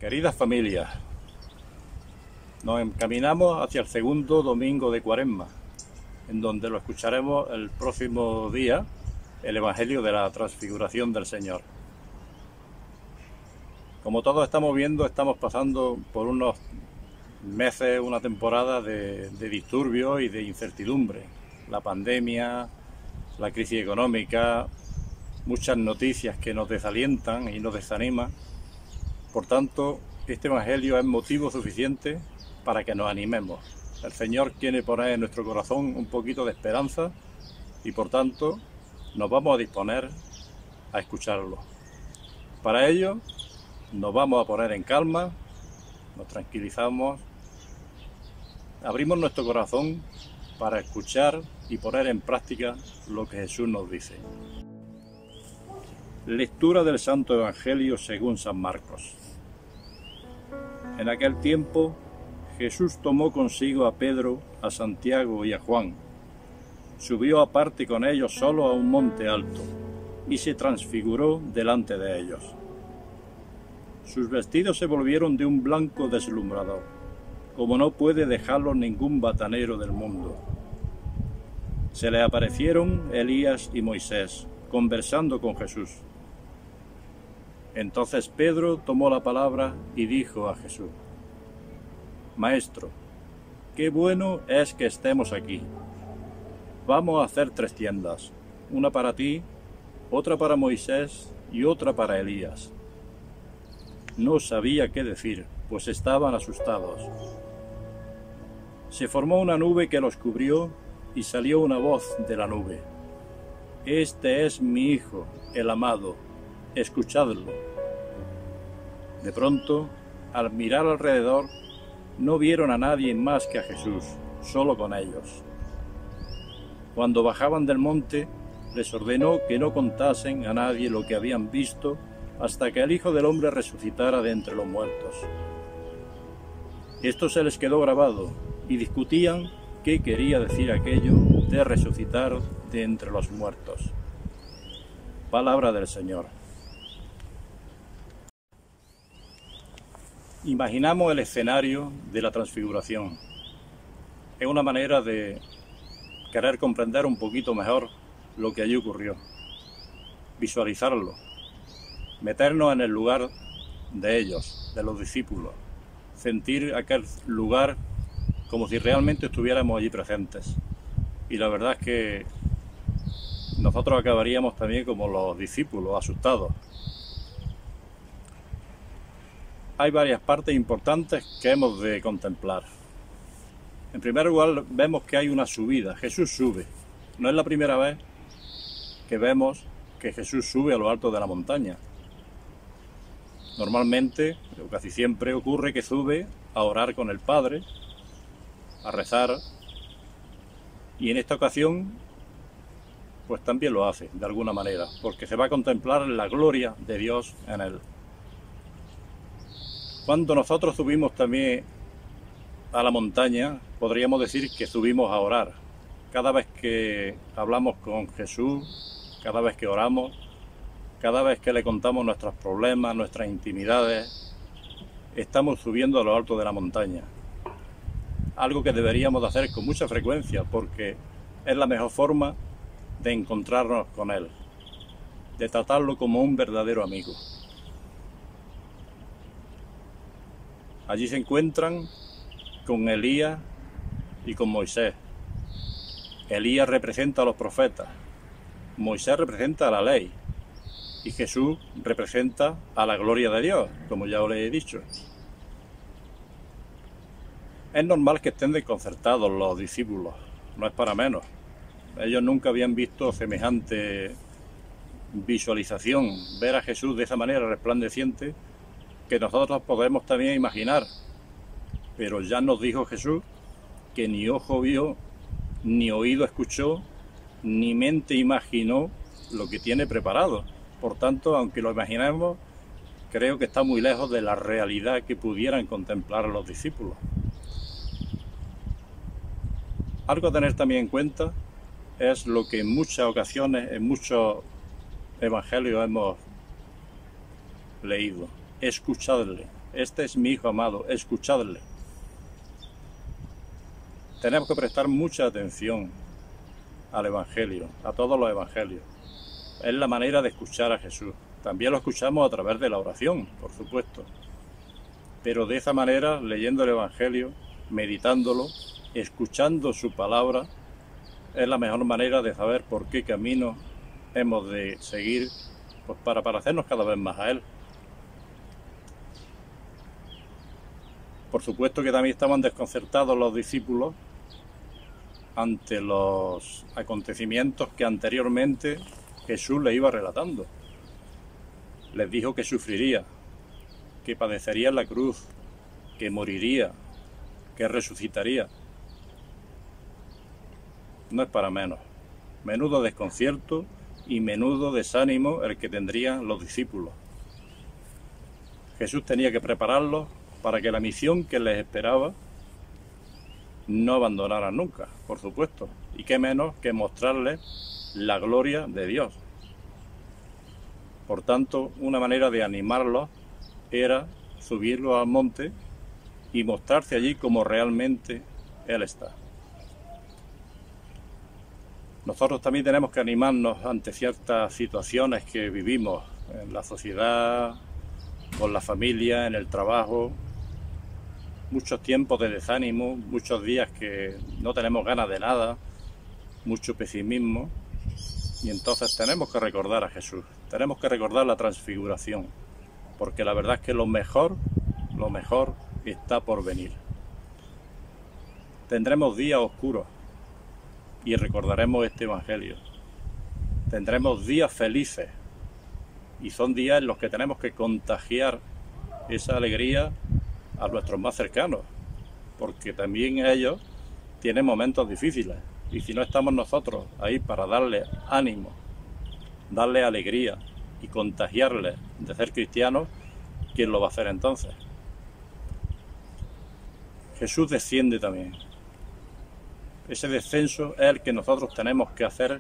Queridas familias, nos encaminamos hacia el segundo domingo de Cuaresma, en donde lo escucharemos el próximo día, el Evangelio de la Transfiguración del Señor. Como todos estamos viendo, estamos pasando por unos meses, una temporada de disturbios y de incertidumbre. La pandemia, la crisis económica, muchas noticias que nos desalientan y nos desaniman. Por tanto, este Evangelio es motivo suficiente para que nos animemos. El Señor quiere poner en nuestro corazón un poquito de esperanza y por tanto nos vamos a disponer a escucharlo. Para ello nos vamos a poner en calma, nos tranquilizamos, abrimos nuestro corazón para escuchar y poner en práctica lo que Jesús nos dice. Lectura del Santo Evangelio según San Marcos. En aquel tiempo Jesús tomó consigo a Pedro, a Santiago y a Juan. Subió aparte con ellos solo a un monte alto y se transfiguró delante de ellos. Sus vestidos se volvieron de un blanco deslumbrador, como no puede dejarlo ningún batanero del mundo. Se le aparecieron Elías y Moisés, conversando con Jesús. Entonces Pedro tomó la palabra y dijo a Jesús: Maestro, qué bueno es que estemos aquí. Vamos a hacer 3 tiendas, una para ti, otra para Moisés y otra para Elías. No sabía qué decir, pues estaban asustados. Se formó una nube que los cubrió y salió una voz de la nube: Este es mi Hijo, el amado, escuchadlo. De pronto, al mirar alrededor, no vieron a nadie más que a Jesús, solo con ellos. Cuando bajaban del monte, les ordenó que no contasen a nadie lo que habían visto hasta que el Hijo del Hombre resucitara de entre los muertos. Esto se les quedó grabado y discutían qué quería decir aquello de resucitar de entre los muertos. Palabra del Señor. Imaginamos el escenario de la transfiguración. Es una manera de querer comprender un poquito mejor lo que allí ocurrió, visualizarlo, meternos en el lugar de ellos, de los discípulos, sentir aquel lugar como si realmente estuviéramos allí presentes. Y la verdad es que nosotros acabaríamos también como los discípulos, asustados. Hay varias partes importantes que hemos de contemplar. En primer lugar, vemos que hay una subida. Jesús sube. No es la primera vez que vemos que Jesús sube a lo alto de la montaña. Normalmente, o casi siempre, ocurre que sube a orar con el Padre, a rezar, y en esta ocasión pues también lo hace de alguna manera, porque se va a contemplar la gloria de Dios en él. Cuando nosotros subimos también a la montaña, podríamos decir que subimos a orar. Cada vez que hablamos con Jesús, cada vez que oramos, cada vez que le contamos nuestros problemas, nuestras intimidades, estamos subiendo a lo alto de la montaña. Algo que deberíamos de hacer con mucha frecuencia, porque es la mejor forma de encontrarnos con Él, de tratarlo como un verdadero amigo. Allí se encuentran con Elías y con Moisés. Elías representa a los profetas, Moisés representa a la ley y Jesús representa a la gloria de Dios, como ya os he dicho. Es normal que estén desconcertados los discípulos, no es para menos. Ellos nunca habían visto semejante visualización, ver a Jesús de esa manera resplandeciente, que nosotros podemos también imaginar. Pero ya nos dijo Jesús que ni ojo vio, ni oído escuchó, ni mente imaginó lo que tiene preparado. Por tanto, aunque lo imaginemos, creo que está muy lejos de la realidad que pudieran contemplar los discípulos. Algo a tener también en cuenta es lo que en muchas ocasiones, en muchos evangelios hemos leído: escuchadle. este es mi Hijo amado, escuchadle. Tenemos que prestar mucha atención al Evangelio, a todos los Evangelios. Es la manera de escuchar a Jesús. También lo escuchamos a través de la oración, por supuesto. Pero de esa manera, leyendo el Evangelio, meditándolo, escuchando su palabra, es la mejor manera de saber por qué camino hemos de seguir, pues para parecernos cada vez más a Él. Por supuesto que también estaban desconcertados los discípulos ante los acontecimientos que anteriormente Jesús les iba relatando. Les dijo que sufriría, que padecería en la cruz, que moriría, que resucitaría. No es para menos. Menudo desconcierto y menudo desánimo el que tendrían los discípulos. Jesús tenía que prepararlos para que la misión que les esperaba no abandonaran nunca, por supuesto. Y qué menos que mostrarles la gloria de Dios. Por tanto, una manera de animarlos era subirlos al monte y mostrarse allí como realmente Él está. Nosotros también tenemos que animarnos ante ciertas situaciones que vivimos en la sociedad, con la familia, en el trabajo. Muchos tiempos de desánimo, muchos días que no tenemos ganas de nada, mucho pesimismo. Y entonces tenemos que recordar a Jesús, tenemos que recordar la transfiguración, porque la verdad es que lo mejor está por venir. Tendremos días oscuros y recordaremos este Evangelio. Tendremos días felices y son días en los que tenemos que contagiar esa alegría a nuestros más cercanos, porque también ellos tienen momentos difíciles y si no estamos nosotros ahí para darles ánimo, darles alegría y contagiarles de ser cristianos, ¿quién lo va a hacer entonces? Jesús desciende también. Ese descenso es el que nosotros tenemos que hacer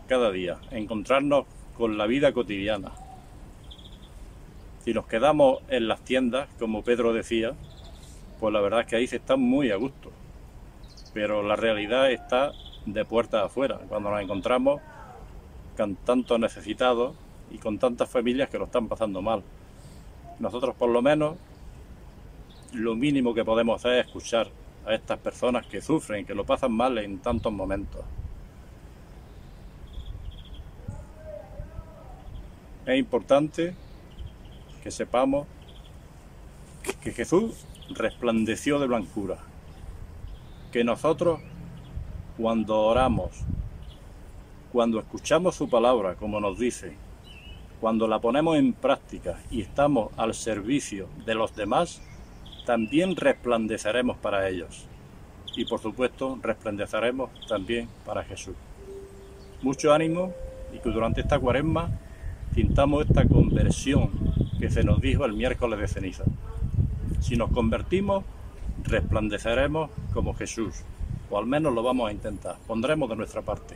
cada día, encontrarnos con la vida cotidiana. Si nos quedamos en las tiendas, como Pedro decía, pues la verdad es que ahí se está muy a gusto. Pero la realidad está de puertas afuera, cuando nos encontramos con tantos necesitados y con tantas familias que lo están pasando mal. Nosotros por lo menos, lo mínimo que podemos hacer es escuchar a estas personas que sufren, que lo pasan mal en tantos momentos. Es importante que sepamos que Jesús resplandeció de blancura, que nosotros cuando oramos, cuando escuchamos su palabra, como nos dice, cuando la ponemos en práctica y estamos al servicio de los demás, también resplandeceremos para ellos. Y por supuesto, resplandeceremos también para Jesús. Mucho ánimo y que durante esta Cuaresma sintamos esta conversión que se nos dijo el miércoles de ceniza. Si nos convertimos, resplandeceremos como Jesús, o al menos lo vamos a intentar, pondremos de nuestra parte.